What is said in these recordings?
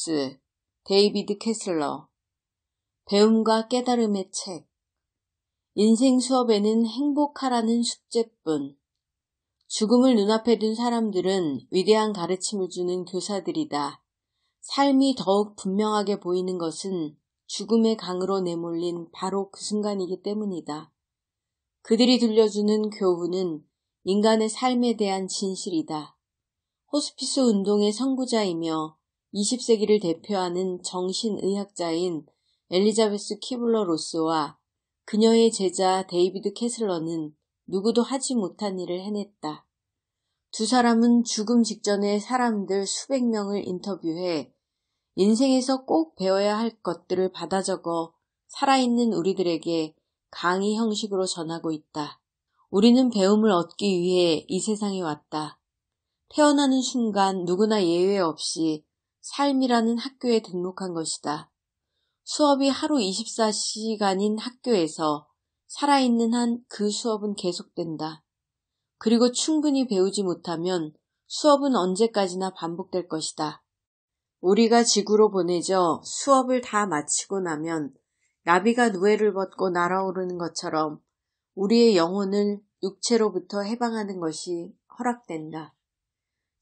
로스, 데이비드 캐슬러. 배움과 깨달음의 책. 인생 수업에는 행복하라는 숙제뿐. 죽음을 눈앞에 둔 사람들은 위대한 가르침을 주는 교사들이다. 삶이 더욱 분명하게 보이는 것은 죽음의 강으로 내몰린 바로 그 순간이기 때문이다. 그들이 들려주는 교훈은 인간의 삶에 대한 진실이다. 호스피스 운동의 선구자이며 20세기를 대표하는 정신의학자인 엘리자베스 키블러 로스와 그녀의 제자 데이비드 캐슬러는 누구도 하지 못한 일을 해냈다. 두 사람은 죽음 직전에 사람들 수백 명을 인터뷰해 인생에서 꼭 배워야 할 것들을 받아 적어 살아있는 우리들에게 강의 형식으로 전하고 있다. 우리는 배움을 얻기 위해 이 세상에 왔다. 태어나는 순간 누구나 예외 없이 삶이라는 학교에 등록한 것이다. 수업이 하루 24시간인 학교에서 살아있는 한 그 수업은 계속된다. 그리고 충분히 배우지 못하면 수업은 언제까지나 반복될 것이다. 우리가 지구로 보내져 수업을 다 마치고 나면 나비가 누에를 벗고 날아오르는 것처럼 우리의 영혼을 육체로부터 해방하는 것이 허락된다.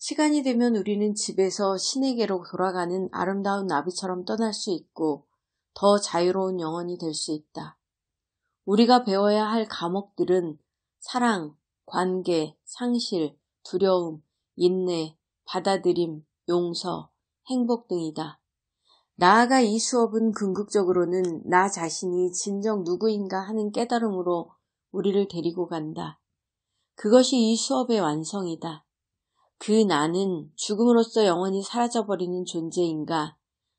시간이 되면 우리는 집에서 신에게로 돌아가는 아름다운 나비처럼 떠날 수 있고 더 자유로운 영혼이 될 수 있다. 우리가 배워야 할 과목들은 사랑, 관계, 상실, 두려움, 인내, 받아들임, 용서, 행복 등이다. 나아가 이 수업은 궁극적으로는 나 자신이 진정 누구인가 하는 깨달음으로 우리를 데리고 간다. 그것이 이 수업의 완성이다. 그 나는 죽음으로써 영원히 사라져버리는 존재인가?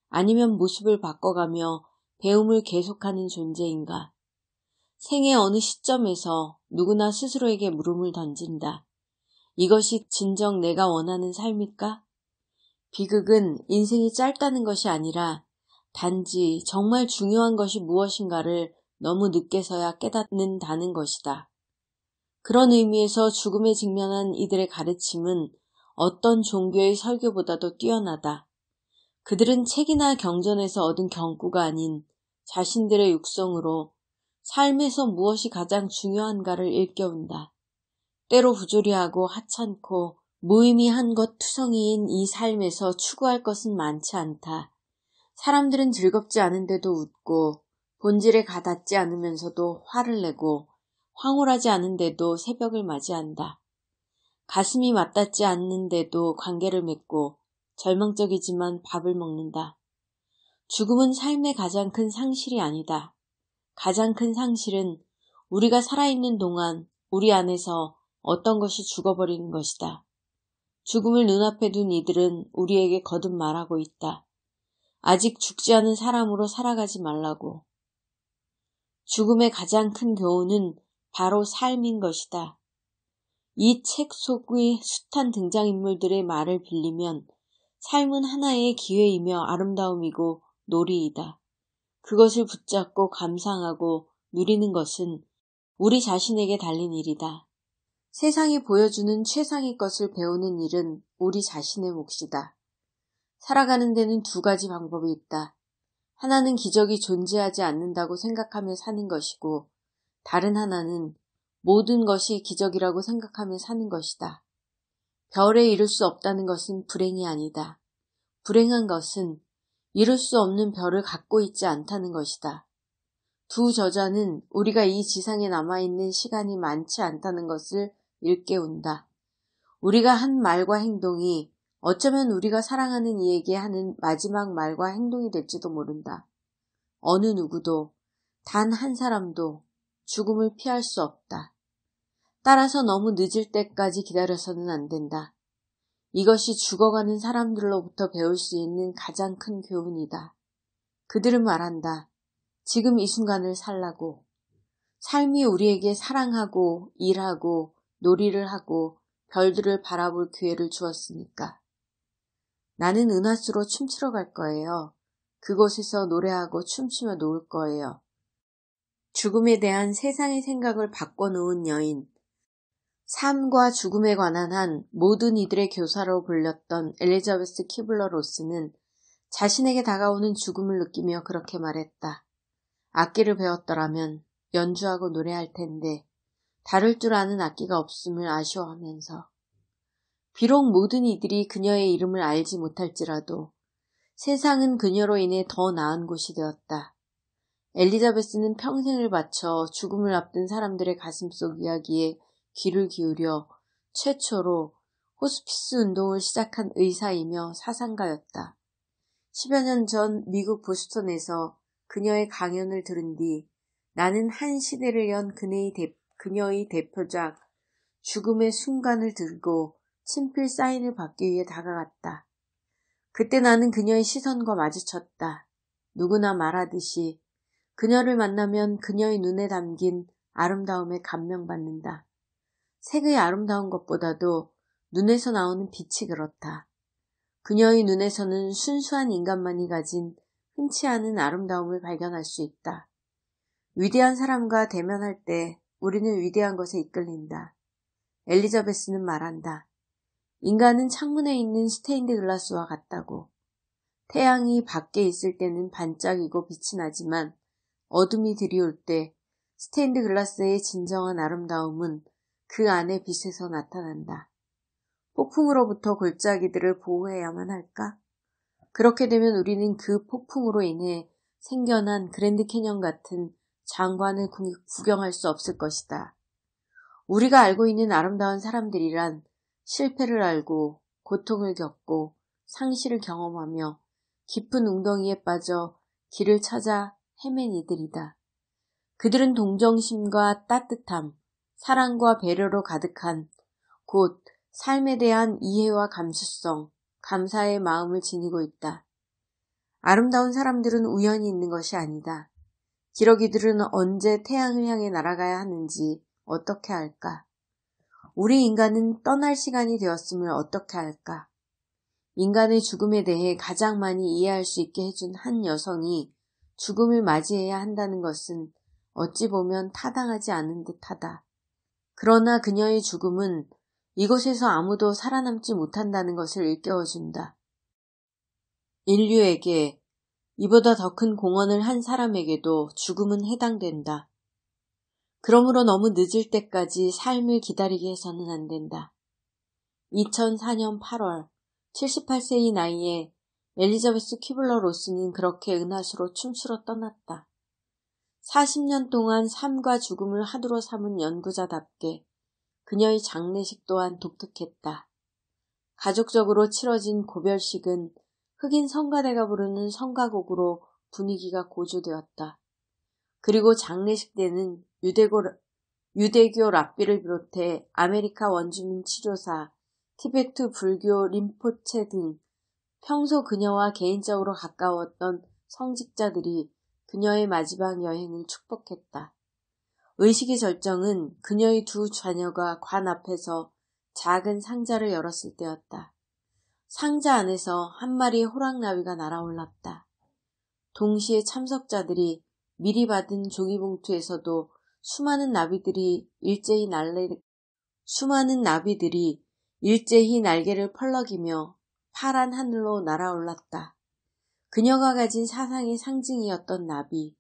아니면 모습을 바꿔가며 배움을 계속하는 존재인가? 생의 어느 시점에서 누구나 스스로에게 물음을 던진다. 이것이 진정 내가 원하는 삶일까? 비극은 인생이 짧다는 것이 아니라 단지 정말 중요한 것이 무엇인가를 너무 늦게서야 깨닫는다는 것이다. 그런 의미에서 죽음에 직면한 이들의 가르침은 어떤 종교의 설교보다도 뛰어나다. 그들은 책이나 경전에서 얻은 경구가 아닌 자신들의 육성으로 삶에서 무엇이 가장 중요한가를 일깨운다. 때로 부조리하고 하찮고 무의미한 것 투성이인 이 삶에서 추구할 것은 많지 않다. 사람들은 즐겁지 않은데도 웃고 본질에 가닿지 않으면서도 화를 내고 황홀하지 않은데도 새벽을 맞이한다. 가슴이 맞닿지 않는데도 관계를 맺고 절망적이지만 밥을 먹는다. 죽음은 삶의 가장 큰 상실이 아니다. 가장 큰 상실은 우리가 살아있는 동안 우리 안에서 어떤 것이 죽어버리는 것이다. 죽음을 눈앞에 둔 이들은 우리에게 거듭 말하고 있다. 아직 죽지 않은 사람으로 살아가지 말라고. 죽음의 가장 큰 교훈은 바로 삶인 것이다. 이 책 속의 숱한 등장인물들의 말을 빌리면 삶은 하나의 기회이며 아름다움이고 놀이이다. 그것을 붙잡고 감상하고 누리는 것은 우리 자신에게 달린 일이다. 세상이 보여주는 최상의 것을 배우는 일은 우리 자신의 몫이다. 살아가는 데는 두 가지 방법이 있다. 하나는 기적이 존재하지 않는다고 생각하며 사는 것이고 다른 하나는 모든 것이 기적이라고 생각하며 사는 것이다. 별에 이룰 수 없다는 것은 불행이 아니다. 불행한 것은 이룰 수 없는 별을 갖고 있지 않다는 것이다. 두 저자는 우리가 이 지상에 남아있는 시간이 많지 않다는 것을 일깨운다. 우리가 한 말과 행동이 어쩌면 우리가 사랑하는 이에게 하는 마지막 말과 행동이 될지도 모른다. 어느 누구도, 단 한 사람도 죽음을 피할 수 없다. 따라서 너무 늦을 때까지 기다려서는 안 된다. 이것이 죽어가는 사람들로부터 배울 수 있는 가장 큰 교훈이다. 그들은 말한다. 지금 이 순간을 살라고. 삶이 우리에게 사랑하고 일하고 놀이를 하고 별들을 바라볼 기회를 주었으니까. 나는 은하수로 춤추러 갈 거예요. 그곳에서 노래하고 춤추며 놀 거예요. 죽음에 대한 세상의 생각을 바꿔놓은 여인. 삶과 죽음에 관한 한 모든 이들의 교사로 불렸던 엘리자베스 키블러 로스는 자신에게 다가오는 죽음을 느끼며 그렇게 말했다. 악기를 배웠더라면 연주하고 노래할 텐데 다룰 줄 아는 악기가 없음을 아쉬워하면서. 비록 모든 이들이 그녀의 이름을 알지 못할지라도 세상은 그녀로 인해 더 나은 곳이 되었다. 엘리자베스는 평생을 바쳐 죽음을 앞둔 사람들의 가슴속 이야기에 귀를 기울여 최초로 호스피스 운동을 시작한 의사이며 사상가였다. 10여 년 전 미국 보스턴에서 그녀의 강연을 들은 뒤 나는 한 시대를 연 그녀의 대표작 죽음의 순간을 들고 친필 사인을 받기 위해 다가갔다. 그때 나는 그녀의 시선과 마주쳤다. 누구나 말하듯이 그녀를 만나면 그녀의 눈에 담긴 아름다움에 감명받는다. 색의 아름다운 것보다도 눈에서 나오는 빛이 그렇다. 그녀의 눈에서는 순수한 인간만이 가진 흔치 않은 아름다움을 발견할 수 있다. 위대한 사람과 대면할 때 우리는 위대한 것에 이끌린다. 엘리자베스는 말한다. 인간은 창문에 있는 스테인드 글라스와 같다고. 태양이 밖에 있을 때는 반짝이고 빛이 나지만 어둠이 들이올 때 스테인드 글라스의 진정한 아름다움은 그 안의 빛에서 나타난다. 폭풍으로부터 골짜기들을 보호해야만 할까? 그렇게 되면 우리는 그 폭풍으로 인해 생겨난 그랜드 캐년 같은 장관을 구경할 수 없을 것이다. 우리가 알고 있는 아름다운 사람들이란 실패를 알고 고통을 겪고 상실을 경험하며 깊은 웅덩이에 빠져 길을 찾아 헤맨 이들이다. 그들은 동정심과 따뜻함, 사랑과 배려로 가득한 곧 삶에 대한 이해와 감수성, 감사의 마음을 지니고 있다. 아름다운 사람들은 우연히 있는 것이 아니다. 기러기들은 언제 태양을 향해 날아가야 하는지 어떻게 할까? 우리 인간은 떠날 시간이 되었음을 어떻게 할까? 인간의 죽음에 대해 가장 많이 이해할 수 있게 해준 한 여성이 죽음을 맞이해야 한다는 것은 어찌 보면 타당하지 않은 듯하다. 그러나 그녀의 죽음은 이곳에서 아무도 살아남지 못한다는 것을 일깨워준다. 인류에게 이보다 더 큰 공헌을 한 사람에게도 죽음은 해당된다. 그러므로 너무 늦을 때까지 삶을 기다리게 해서는 안 된다. 2004년 8월 78세의 나이에 엘리자베스 퀴블러 로스는 그렇게 은하수로 춤추러 떠났다. 40년 동안 삶과 죽음을 하두로 삼은 연구자답게 그녀의 장례식 또한 독특했다. 가족적으로 치러진 고별식은 흑인 성가대가 부르는 성가곡으로 분위기가 고조되었다. 그리고 장례식 때는 유대교 랍비를 비롯해 아메리카 원주민 치료사, 티베트 불교 림포체 등 평소 그녀와 개인적으로 가까웠던 성직자들이 그녀의 마지막 여행을 축복했다. 의식의 절정은 그녀의 두 자녀가 관 앞에서 작은 상자를 열었을 때였다. 상자 안에서 한 마리의 호랑나비가 날아올랐다. 동시에 참석자들이 미리 받은 종이봉투에서도 수많은 나비들이 일제히 날개를 펄럭이며 파란 하늘로 날아올랐다. 그녀가 가진 사상의 상징이었던 나비.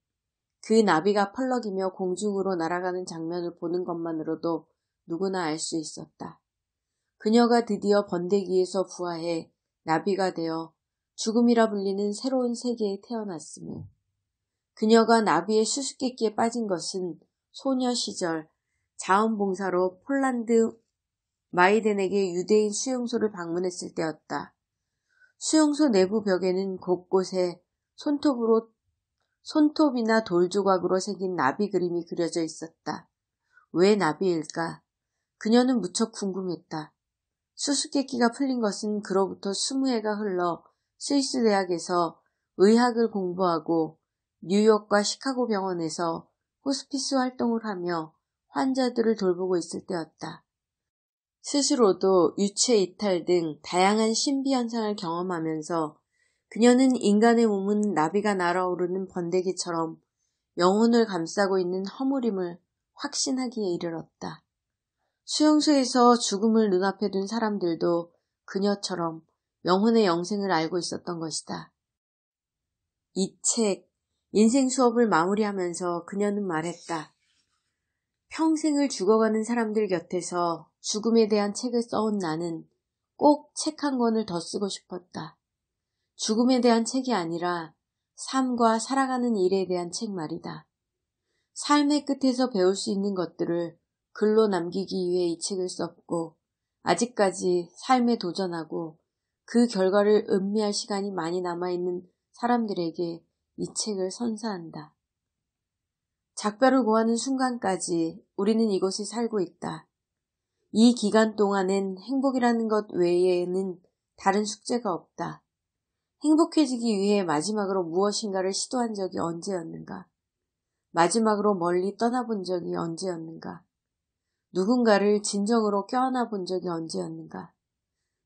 그 나비가 펄럭이며 공중으로 날아가는 장면을 보는 것만으로도 누구나 알 수 있었다. 그녀가 드디어 번데기에서 부화해 나비가 되어 죽음이라 불리는 새로운 세계에 태어났음을. 그녀가 나비의 수수께끼에 빠진 것은 소녀 시절 자원봉사로 폴란드 마이덴에게 유대인 수용소를 방문했을 때였다. 수용소 내부 벽에는 곳곳에 손톱이나 돌 조각으로 새긴 나비 그림이 그려져 있었다. 왜 나비일까? 그녀는 무척 궁금했다. 수수께끼가 풀린 것은 그로부터 20해가 흘러 스위스 대학에서 의학을 공부하고 뉴욕과 시카고 병원에서 호스피스 활동을 하며 환자들을 돌보고 있을 때였다. 스스로도 유체 이탈 등 다양한 신비 현상을 경험하면서 그녀는 인간의 몸은 나비가 날아오르는 번데기처럼 영혼을 감싸고 있는 허물임을 확신하기에 이르렀다. 수용소에서 죽음을 눈앞에 둔 사람들도 그녀처럼 영혼의 영생을 알고 있었던 것이다. 이 책, 인생 수업을 마무리하면서 그녀는 말했다. 평생을 죽어가는 사람들 곁에서 죽음에 대한 책을 써온 나는 꼭 책 한 권을 더 쓰고 싶었다. 죽음에 대한 책이 아니라 삶과 살아가는 일에 대한 책 말이다. 삶의 끝에서 배울 수 있는 것들을 글로 남기기 위해 이 책을 썼고 아직까지 삶에 도전하고 그 결과를 음미할 시간이 많이 남아있는 사람들에게 이 책을 선사한다. 작별을 고하는 순간까지 우리는 이곳에 살고 있다. 이 기간 동안엔 행복이라는 것 외에는 다른 숙제가 없다. 행복해지기 위해 마지막으로 무엇인가를 시도한 적이 언제였는가? 마지막으로 멀리 떠나본 적이 언제였는가? 누군가를 진정으로 껴안아 본 적이 언제였는가?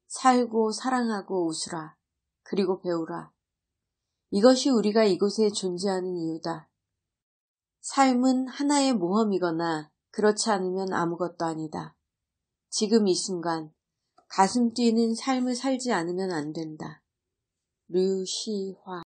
살고 사랑하고 웃으라. 그리고 배우라. 이것이 우리가 이곳에 존재하는 이유다. 삶은 하나의 모험이거나 그렇지 않으면 아무것도 아니다. 지금 이 순간 가슴 뛰는 삶을 살지 않으면 안 된다. 류시화